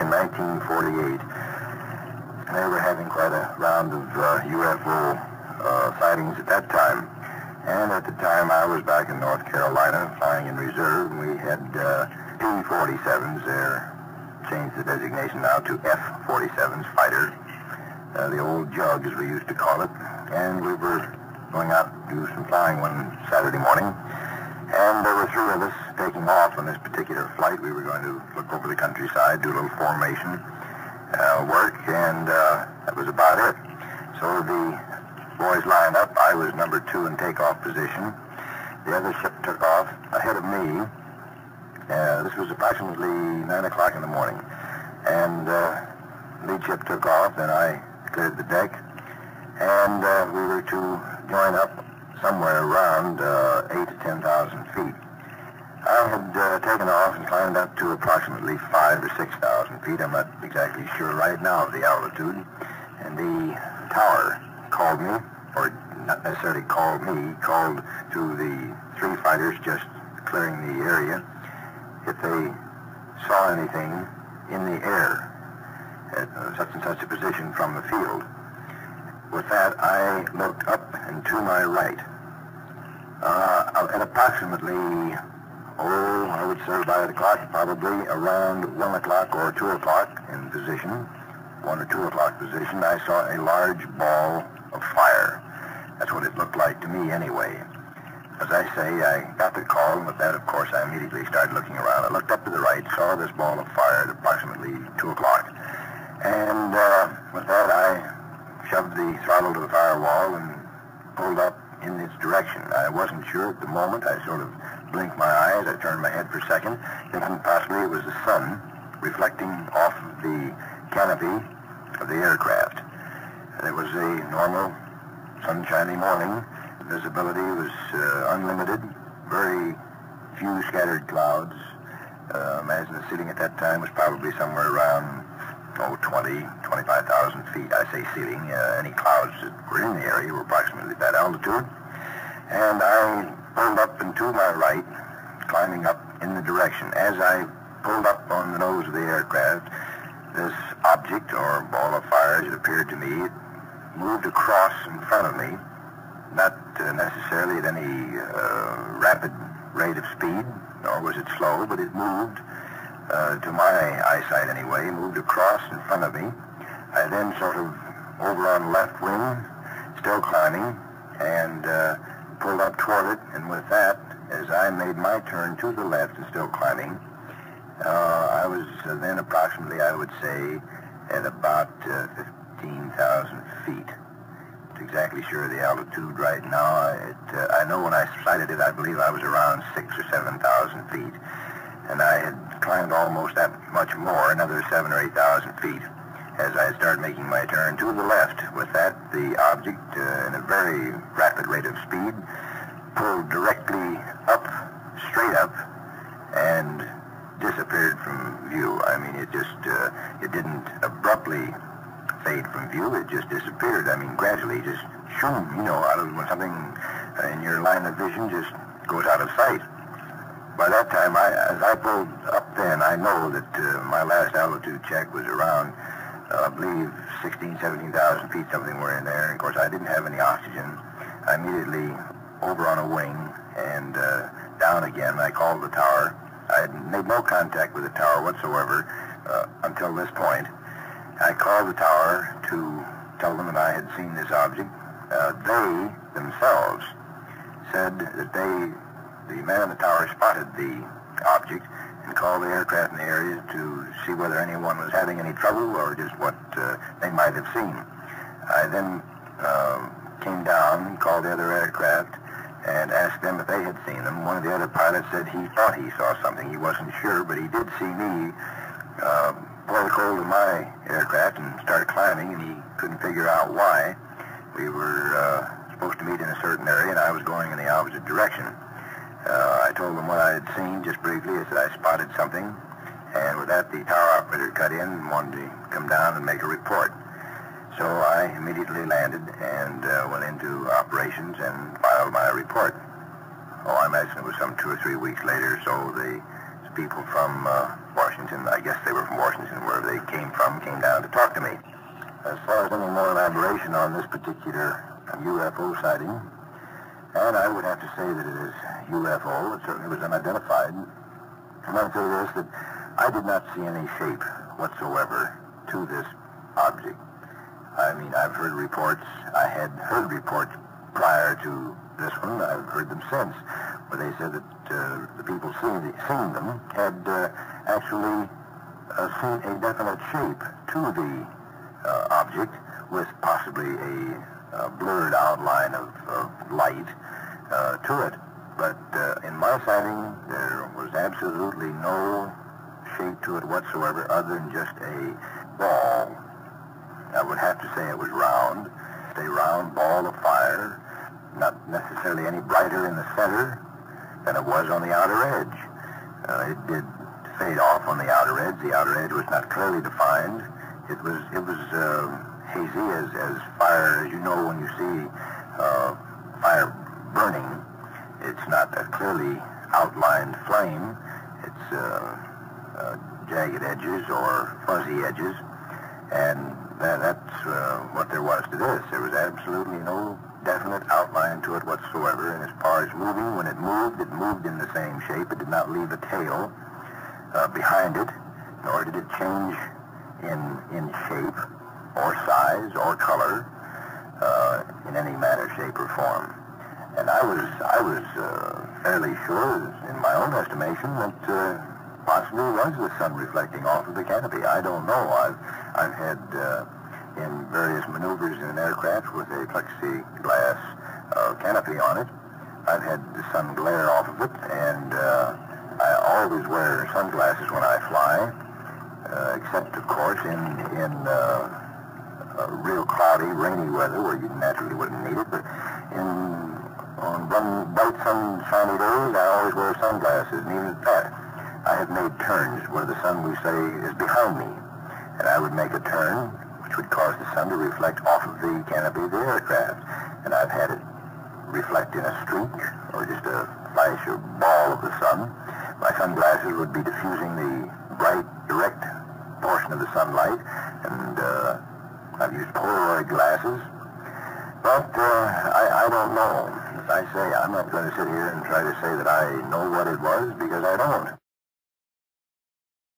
in 1948. And they were having quite a round of UFO sightings at that time. And at the time, I was back in North Carolina flying in reserve, and we had P-47s there. Changed the designation now to F-47s, fighter. The old jug, as we used to call it. And we were going out to do some flying one Saturday morning. And there were three of us taking off on this particular flight. We were going to look over the countryside, do a little formation work, and that was about it. So the boys lined up. I was number 2 in takeoff position. The other ship took off ahead of me. This was approximately 9 o'clock in the morning. And lead ship took off, and I cleared the deck. And we were to join up somewhere around 8,000 to 10,000 feet. I had taken off and climbed up to approximately 5,000 or 6,000 feet. I'm not exactly sure right now of the altitude. And the tower called me, or not necessarily called me, called to the 3 fighters just clearing the area if they saw anything in the air at such and such a position from the field. With that, I looked up and to my right. At approximately, I would say by the clock, probably around 1 o'clock or 2 o'clock in position, 1 or 2 o'clock position, I saw a large ball of fire. That's what it looked like to me anyway. As I say, I got the call, and with that, of course, I immediately started looking around. I looked up to the right, saw this ball of fire at approximately 2 o'clock. And with that, I shoved the throttle to the firewall and pulled up in its direction. I wasn't sure at the moment. I sort of blinked my eyes. I turned my head for a second, thinking possibly it was the sun reflecting off of the canopy of the aircraft. It was a normal, sunshiny morning. Visibility was unlimited, very few scattered clouds. Imagine the ceiling at that time was probably somewhere around 20,000, 25,000 feet. I say ceiling. Any clouds that were in the area were approximately that altitude. And I pulled up and to my right, climbing up in the direction. As I pulled up on the nose of the aircraft, this object or ball of fire, as it appeared to me, it moved across in front of me, not necessarily at any rapid rate of speed, nor was it slow, but it moved, to my eyesight anyway, moved across in front of me. I then sort of over on the left wing, still climbing, and pulled up toward it, and with that, as I made my turn to the left and still climbing, I was then approximately, I would say, at about 15,000 feet. Exactly sure of the altitude right now. I know when I sighted it, I believe I was around 6,000 or 7,000 feet, and I had climbed almost that much more, another 7,000 or 8,000 feet, as I started making my turn to the left. With that, the object, in a very rapid rate of speed, pulled directly up, straight up, and disappeared from view. I mean, it just, it didn't abruptly fade from view, it just disappeared. I mean, gradually, just shoom, out of when something in your line of vision just goes out of sight. By that time, as I pulled up then, I know that my last altitude check was around, I believe, 16,000, 17,000 feet, something were in there. And of course, I didn't have any oxygen. I immediately over on a wing and down again. I called the tower. I had made no contact with the tower whatsoever until this point. I called the tower to tell them that I had seen this object. They themselves said that the man in the tower spotted the object and called the aircraft in the area to see whether anyone was having any trouble or just what they might have seen. I then came down and called the other aircraft and asked them if they had seen them. One of the other pilots said he thought he saw something. He wasn't sure, but he did see me pull the hold of my aircraft and start climbing, and he couldn't figure out why. We were supposed to meet in a certain area, and I was going in the opposite direction. I told them what I had seen just briefly. I said I spotted something, and with that, the tower operator cut in and wanted to come down and make a report. So I immediately landed and went into operations and filed my report. I imagine it was some 2 or 3 weeks later, so the people from Washington Washington. I guess they were from Washington, wherever they came from, came down to talk to me. As far as any more elaboration on this particular UFO sighting, and I would have to say that it is UFO. It certainly was unidentified. And I'll say this, that I did not see any shape whatsoever to this object. I mean, I've heard reports. I had heard reports prior to this one. I've heard them since, where they said that the people seeing them had actually seen a definite shape to the object, with possibly a blurred outline of light to it. But in my sighting, there was absolutely no shape to it whatsoever other than just a ball. I would have to say it was round, a round ball of fire, not necessarily any brighter in the center than it was on the outer edge. It did fade off on the outer edge. The outer edge was not clearly defined. It was hazy as fire, as you know when you see fire burning. It's not a clearly outlined flame. It's jagged edges or fuzzy edges, and that's what there was to this. There was absolutely no definite outline to it whatsoever, and as far as moving, when it moved in the same shape. It did not leave a tail behind it, nor did it change in shape or size or color in any manner, shape, or form. And I was fairly sure, in my own estimation, that possibly was the sun reflecting off of the canopy. I don't know. I've had in various maneuvers in an aircraft with a plexiglass canopy on it, I've had the sun glare off of it, and I always wear sunglasses when I fly, except of course in real cloudy, rainy weather where you naturally wouldn't need it. But on bright sunshiny days, I always wear sunglasses, and even at that, I have made turns where the sun, we say, is behind me, and I would make a turn which would cause the sun to reflect off of the canopy of the aircraft, and I've had it reflect in a streak or just a flash or ball of the sun. My sunglasses would be diffusing the bright, direct portion of the sunlight, and I've used Polaroid glasses, but I don't know. As I say, I'm not going to sit here and try to say that I know what it was, because I don't.